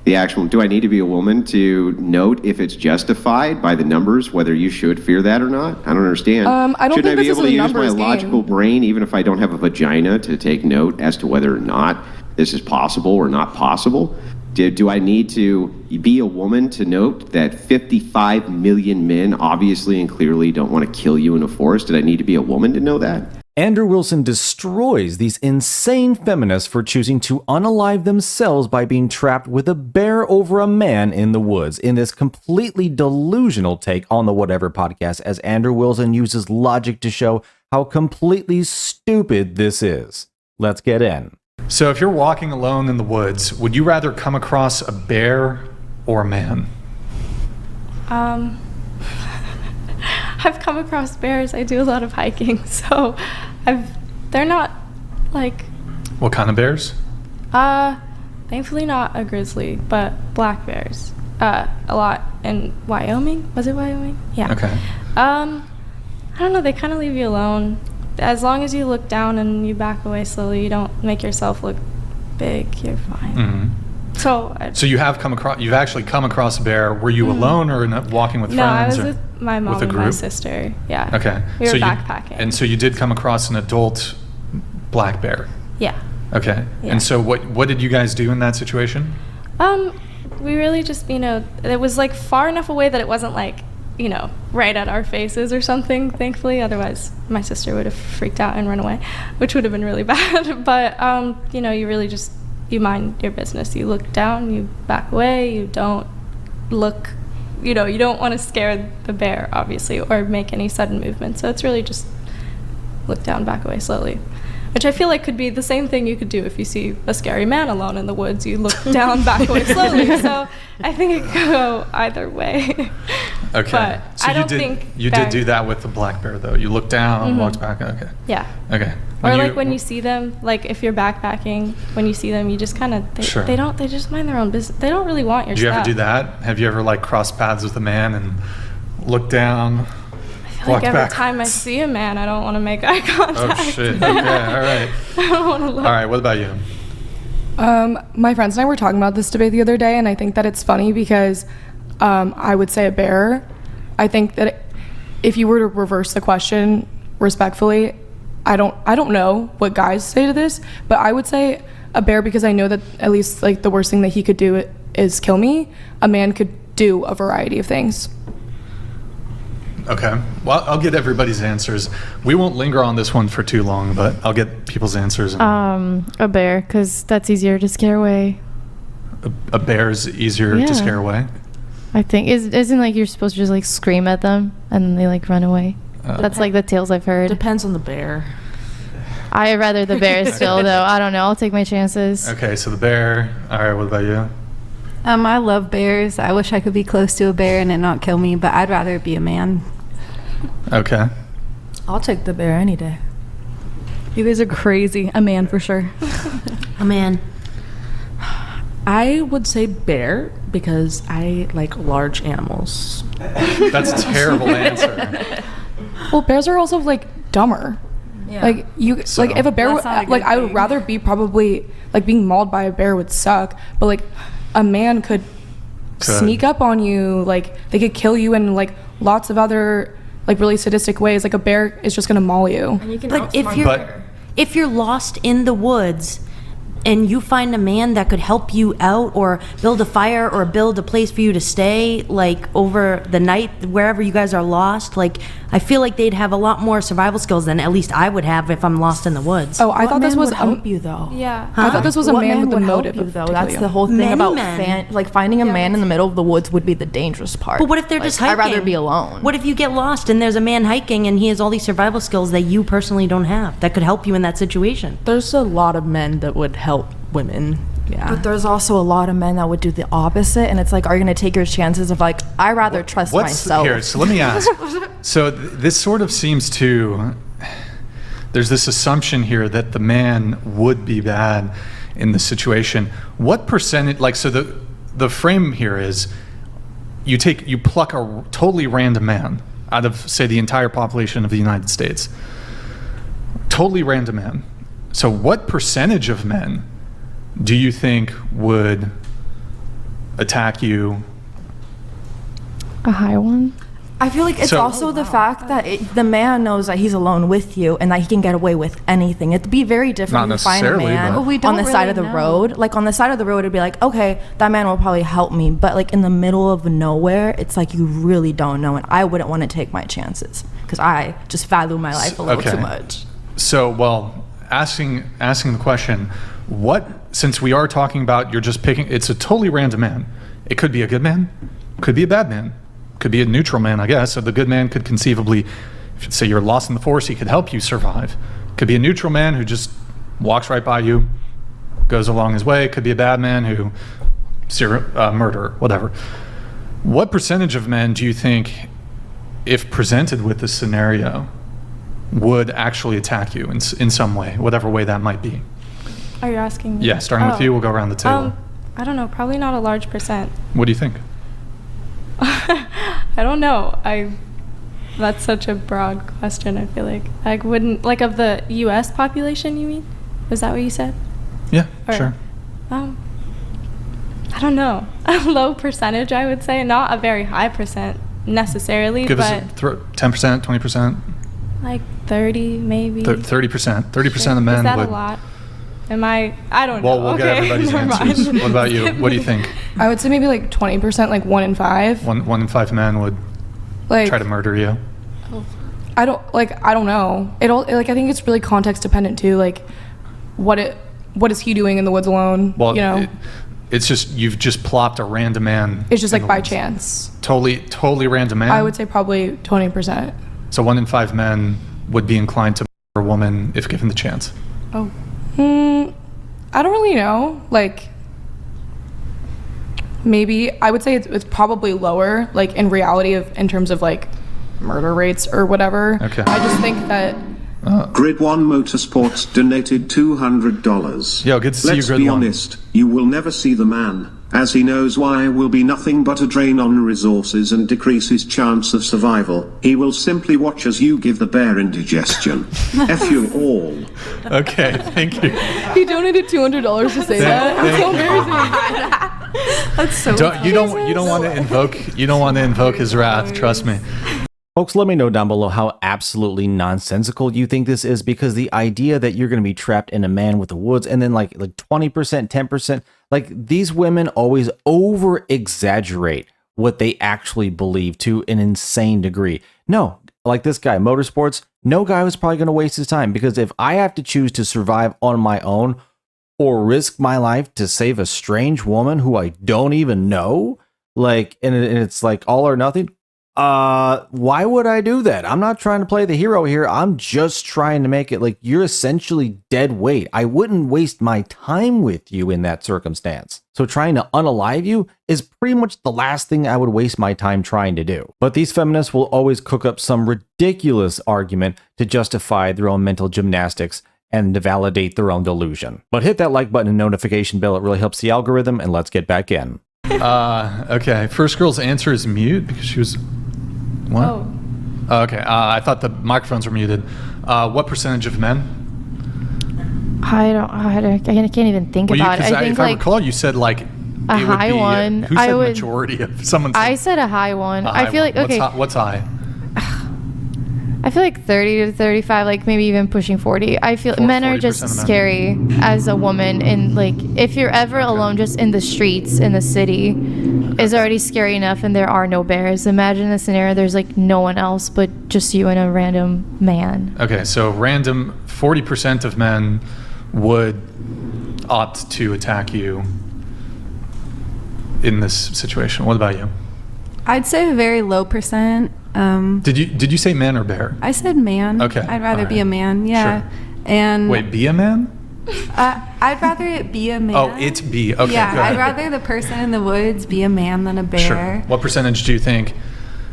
The actual, do I need to be a woman to note if it's justified by the numbers, whether you should fear that or not? I don't understand. I don't Shouldn't think I be this able is to a use my numbers logical game. brain, even if I don't have a vagina, to take note as to whether or not this is possible or not possible? Do I need to be a woman to note that 55 million men obviously and clearly don't want to kill you in a forest? Did I need to be a woman to know that? Andrew Wilson destroys these insane feminists for choosing to unalive themselves by being trapped with a bear over a man in the woods in this completely delusional take on the Whatever podcast, as Andrew Wilson uses logic to show how completely stupid this is. Let's get in. So if you're walking alone in the woods, would you rather come across a bear or a man? I've come across bears. I do a lot of hiking, so they're not like... What kind of bears? Thankfully not a grizzly, but black bears. A lot in Wyoming. Was it Wyoming? Yeah. Okay. I don't know, they kind of leave you alone. As long as you look down and you back away slowly, you don't make yourself look big, you're fine. Mm-hmm. So you've actually come across a bear. Were you alone or walking with no, friends? I was with my mom and my sister. Yeah. Okay. We were backpacking. And so you did come across an adult black bear? Yeah. Okay. Yeah. And so what did you guys do in that situation? We really just, it was like far enough away that it wasn't like, right at our faces or something, thankfully. Otherwise, my sister would have freaked out and run away, which would have been really bad. But, you really just, you mind your business. You look down, you back away, you don't look, you don't want to scare the bear, obviously, or make any sudden movement. So it's really just look down, back away slowly. Which I feel like could be the same thing you could do if you see a scary man alone in the woods. You look down, back away slowly. So I think it could go either way. Okay. But so I don't think you did do that with the black bear, though. You looked down, walked back. Okay. Yeah. Okay. When you see them, like if you're backpacking, when you see them, you just kind of they just mind their own business. They don't really want your stuff. stuff. Ever do that? Have you ever crossed paths with a man and looked down? Every time I see a man, I don't want to make eye contact. Oh shit! Okay, all right. I don't want to look. All right. What about you? My friends and I were talking about this debate the other day, and I think that it's funny because I would say a bear. I think that if you were to reverse the question respectfully, I don't know what guys say to this, but I would say a bear because I know that at least the worst thing that he could do is kill me. A man could do a variety of things. Okay. Well, I'll get everybody's answers. We won't linger on this one for too long, but I'll get people's answers. A bear, because that's easier to scare away. A bear's easier to scare away? I think. Isn't you're supposed to just scream at them and then they run away? That's the tales I've heard. Depends on the bear. I'd rather the bear still, though. I don't know. I'll take my chances. Okay, so the bear. All right, what about you? I love bears. I wish I could be close to a bear and it not kill me, but I'd rather it be a man. Okay. I'll take the bear any day. You guys are crazy. A man for sure. A man. I would say bear because I like large animals. That's a terrible answer. Well, bears are also dumber. Yeah. If a bear I would rather be probably being mauled by a bear would suck, but a man could sneak up on you, they could kill you in lots of other really sadistic ways. A bear is just gonna maul you. And you can but if you're lost in the woods and you find a man that could help you out or build a fire or build a place for you to stay over the night wherever you guys are lost, I feel like they'd have a lot more survival skills than at least I would have if I'm lost in the woods. Oh, I thought this was help you though. Yeah. I thought this was a man with a motive you, though. That's the whole thing about finding a man in the middle of the woods would be the dangerous part. But what if they're just hiking? I'd rather be alone. What if you get lost and there's a man hiking and he has all these survival skills that you personally don't have that could help you in that situation? There's a lot of men that would help women. Yeah. But there's also a lot of men that would do the opposite, and it's are you going to take your chances of I rather trust myself? Here, so let me ask. So this sort of seems to, there's this assumption here that the man would be bad in the situation. What percentage, so the frame here is you pluck a totally random man out of, say, the entire population of the United States. Totally random man. So what percentage of men do you think would attack you? A high one? I feel like it's So- also the fact that the man knows that he's alone with you and that he can get away with anything. It'd be very different Not if you find a necessarily, man but- Well, we on don't the side of the really know. road. Like on the side of the road, it'd be like, okay, that man will probably help me. But like in the middle of nowhere, it's like you really don't know. And I wouldn't want to take my chances because I just value my life a little Okay. too much. So, well, asking the question, since we are talking about you're just picking, it's a totally random man. It could be a good man, could be a bad man, could be a neutral man, I guess. So the good man could conceivably, say you're lost in the forest, he could help you survive. Could be a neutral man who just walks right by you, goes along his way. Could be a bad man who, murderer, whatever. What percentage of men do you think, if presented with this scenario, would actually attack you in some way, whatever way that might be? Are you asking me? Yeah, starting with you, we'll go around the table. I don't know, probably not a large percent. What do you think? I don't know. That's such a broad question, I feel like. I wouldn't, like of the US population, you mean? Is that what you said? Yeah, Or- sure. I don't know. A low percentage, I would say. Not a very high percent necessarily, Give but us 10%, 20%, like 30 maybe. 30%. 30% of men Is that would. a lot? Am I don't know. Well, we'll get Okay, everybody's never answers. mind. What about you? What do you think? I would say maybe like 20%, like 1 in 5. One in 5 men would Like try to murder you. I don't know. I think it's really context dependent too. Like what is he doing in the woods alone? Well, you know, it's just you've just plopped a random man. it's just in like the by woods. chance. Totally random man. I would say probably 20%. So 1 in 5 men would be inclined to murder a woman if given the chance. Oh. I don't really know. Like maybe I would say it's probably lower, like in reality in terms of like murder rates or whatever. Okay. I just think that Grid One Motorsports donated $200. Yo, good to see you, Let's Grid be One. honest, you will never see the man, as he knows why will be nothing but a drain on resources and decrease his chance of survival. He will simply watch as you give the bear indigestion. F you all. Okay, thank you. he donated $200 to say that. It's so embarrassing. That's so You don't want to invoke his wrath. Trust me. Folks, let me know down below how absolutely nonsensical you think this is, because the idea that you're going to be trapped in a man with the woods and then like 20%, 10%, like these women always over exaggerate what they actually believe to an insane degree. No, like this guy, Motorsports, no guy was probably going to waste his time, because if I have to choose to survive on my own or risk my life to save a strange woman who I don't even know, like, and it's like all or nothing. Why would I do that? I'm not trying to play the hero here. I'm just trying to make it like you're essentially dead weight. I wouldn't waste my time with you in that circumstance. So trying to unalive you is pretty much the last thing I would waste my time trying to do. But these feminists will always cook up some ridiculous argument to justify their own mental gymnastics and to validate their own delusion. But hit that like button and notification bell. It really helps the algorithm, and let's get back in. Okay. First girl's answer is mute because she was. What? Oh. Okay. I thought the microphones were muted. What percentage of men? I can't even think about it. I think if I like recall, you said like a it would high be, one. Who said majority of someone? I said a high one. I feel like okay. What's high? I feel like 30 to 35, like maybe even pushing 40. I feel men are 40% just of men. scary as a woman, and like if you're ever alone just in the streets in the city is already scary enough, and there are no bears. Imagine a scenario there's like no one else but just you and a random man. Okay, so random 40% of men would opt to attack you in this situation. What about you? I'd say a very low percent. Did you say man or bear? I said man. Okay, I'd rather be alright. a man. Yeah. Sure. And Wait, be a man? I'd rather it be a man. Oh, it's be. Okay, yeah, go ahead. I'd rather the person in the woods be a man than a bear. Sure. What percentage do you think?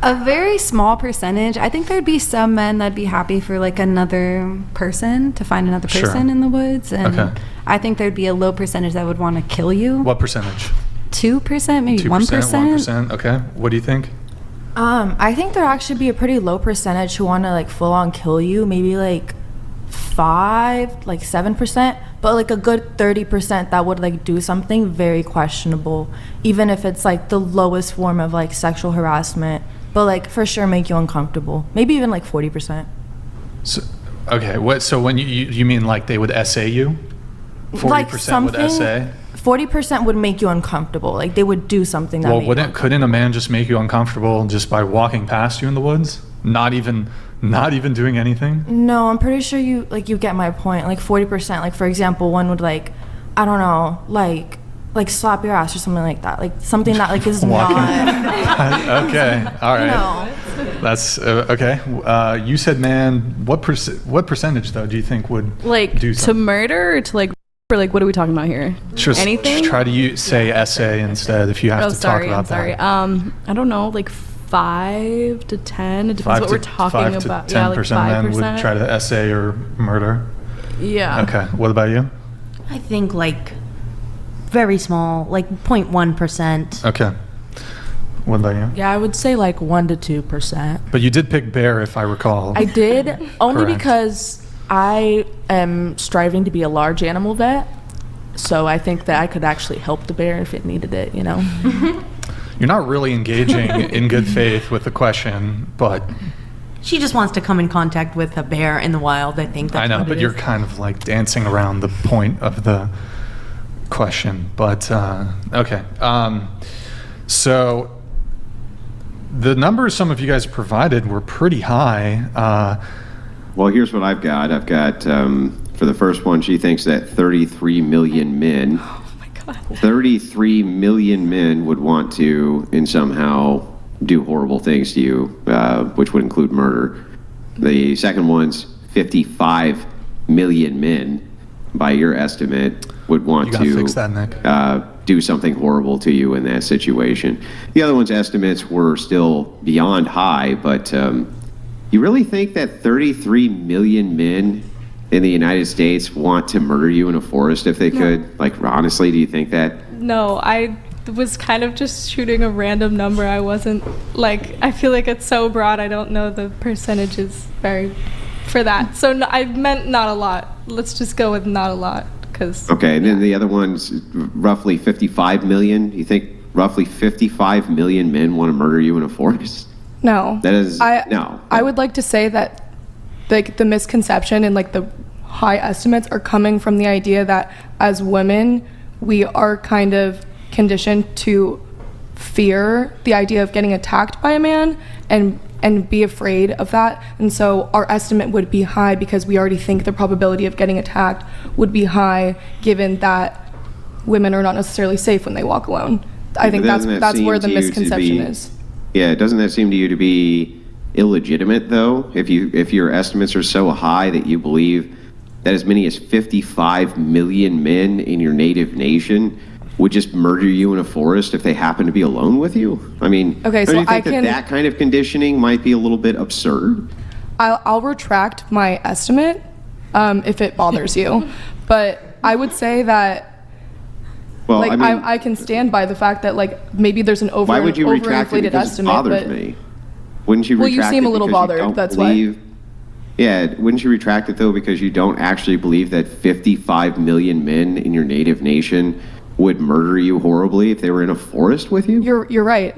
A very small percentage. I think there'd be some men that'd be happy for like another person to find another Sure. person in the woods, and Okay. I think there'd be a low percentage that would want to kill you. What percentage? 2%, maybe 2%, 1%. Okay. What do you think? I think there'd actually be a pretty low percentage who want to like full on kill you. Maybe like like 7%, but like a good 30% that would like do something very questionable, even if it's like the lowest form of like sexual harassment, but like for sure make you uncomfortable. Maybe even like 40%. So, okay, what? So when you mean like they would essay you? 40% Like would something, essay? 40% would make you uncomfortable. Like they would do something that Well, made you couldn't a man just make you uncomfortable just by walking past you in the woods? Not even doing anything? No, I'm pretty sure you get my point. Like 40%, like for example, one would like, I don't know, like slap your ass or something like that. Like something that like is not. Okay, all right. You know. That's okay. You said man. What percentage though do you think would Like do to something? murder or to like, or like what are we talking about here? Just Anything? try to say essay instead if you have Oh, to sorry. talk about I'm sorry. that. I don't know, like 5 to 10. It depends what we're talking 5 about. to 10% Yeah, like 5%. men would try to essay or murder. Yeah. Okay. What about you? I think like very small, like 0.1%. Okay. What about you? Yeah, I would say like 1 to 2%. But you did pick bear, if I recall. I did only Correct. because I am striving to be a large animal vet. So I think that I could actually help the bear if it needed it, you know? You're not really engaging in good faith with the question, but She just wants to come in contact with a bear in the wild. I think that's I know, what but it you're is. kind of like dancing around the point of the question. But okay. So the numbers some of you guys provided were pretty high. Well, here's what I've got. I've got, for the first one, she thinks that 33 million men, 33 million men would want to, and somehow do horrible things to you, which would include murder. The second one's 55 million men, by your estimate, would want You gotta to fix that, Nick. do something horrible to you in that situation. The other one's estimates were still beyond high, but you really think that 33 million men in the United States want to murder you in a forest if they could? Like, honestly, do you think that? No, I was kind of just shooting a random number. I wasn't like, I feel like it's so broad. I don't know the percentages very for that. So no, I meant not a lot. Let's just go with not a lot, because. Okay, and then the other one's roughly 55 million. You think roughly 55 million men want to murder you in a forest? No. That is, no. I would like to say that like the misconception and like the high estimates are coming from the idea that as women, we are kind of conditioned to fear the idea of getting attacked by a man and be afraid of that. And so our estimate would be high because we already think the probability of getting attacked would be high, given that women are not necessarily safe when they walk alone. I think that's where the misconception is. Yeah, doesn't that seem to you to be illegitimate, though? If your estimates are so high that you believe that as many as 55 million men in your native nation would just murder you in a forest if they happen to be alone with you? I mean, Okay, don't so you think I can- that kind of conditioning might be a little bit absurd? I'll retract my estimate if it bothers you, but I would say that Well, like I mean, I can stand by the fact that like maybe there's an why would you retract it? overinflated Because it estimate, bothers but me. Wouldn't you Well, retract you seem it a little because you bothered, don't that's why. believe? Yeah, wouldn't you retract it though because you don't actually believe that 55 million men in your native nation would murder you horribly if they were in a forest with you? You're right.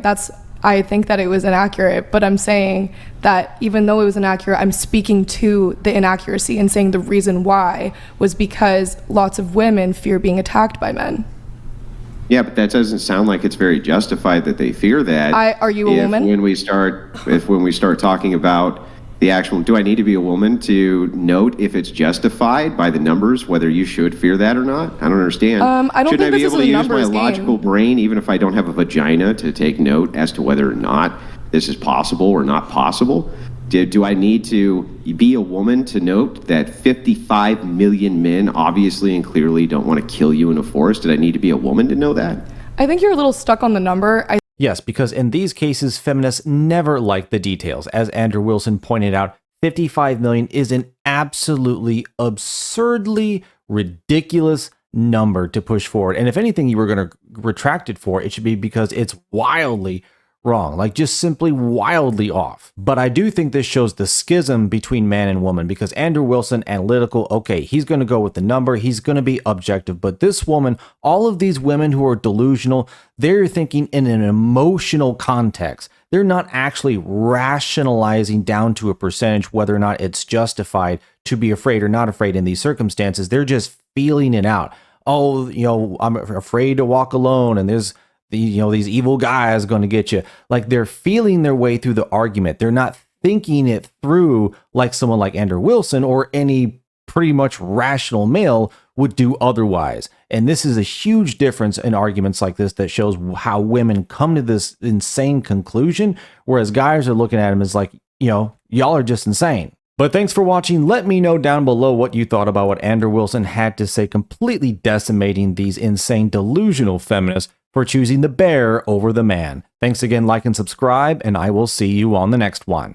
I think that it was inaccurate, but I'm saying that even though it was inaccurate, I'm speaking to the inaccuracy and saying the reason why was because lots of women fear being attacked by men. Yeah, but that doesn't sound like it's very justified that they fear that. Are you a woman? When we start talking about the actual, do I need to be a woman to note if it's justified by the numbers, whether you should fear that or not? I don't understand. I don't Shouldn't think I be this able is to a use my numbers game. logical brain, even if I don't have a vagina, to take note as to whether or not this is possible or not possible? Do I need to be a woman to note that 55 million men obviously and clearly don't want to kill you in a forest? Did I need to be a woman to know that? I think you're a little stuck on the number. Yes, because in these cases, feminists never like the details. As Andrew Wilson pointed out, 55 million is an absolutely absurdly ridiculous number to push forward. And if anything you were going to retract it for, it should be because it's wildly, wrong, like just simply wildly off. But I do think this shows the schism between man and woman, because Andrew Wilson, analytical, okay, he's going to go with the number, he's going to be objective. But this woman, all of these women who are delusional, they're thinking in an emotional context. They're not actually rationalizing down to a percentage whether or not it's justified to be afraid or not afraid in these circumstances. They're just feeling it out. Oh, I'm afraid to walk alone, and there's these evil guys going to get you. Like, they're feeling their way through the argument. They're not thinking it through like someone like Andrew Wilson or any pretty much rational male would do otherwise. And this is a huge difference in arguments like this that shows how women come to this insane conclusion, whereas guys are looking at them as like, y'all are just insane. But thanks for watching. Let me know down below what you thought about what Andrew Wilson had to say, completely decimating these insane delusional feminists for choosing the bear over the man. Thanks again, like and subscribe, and I will see you on the next one.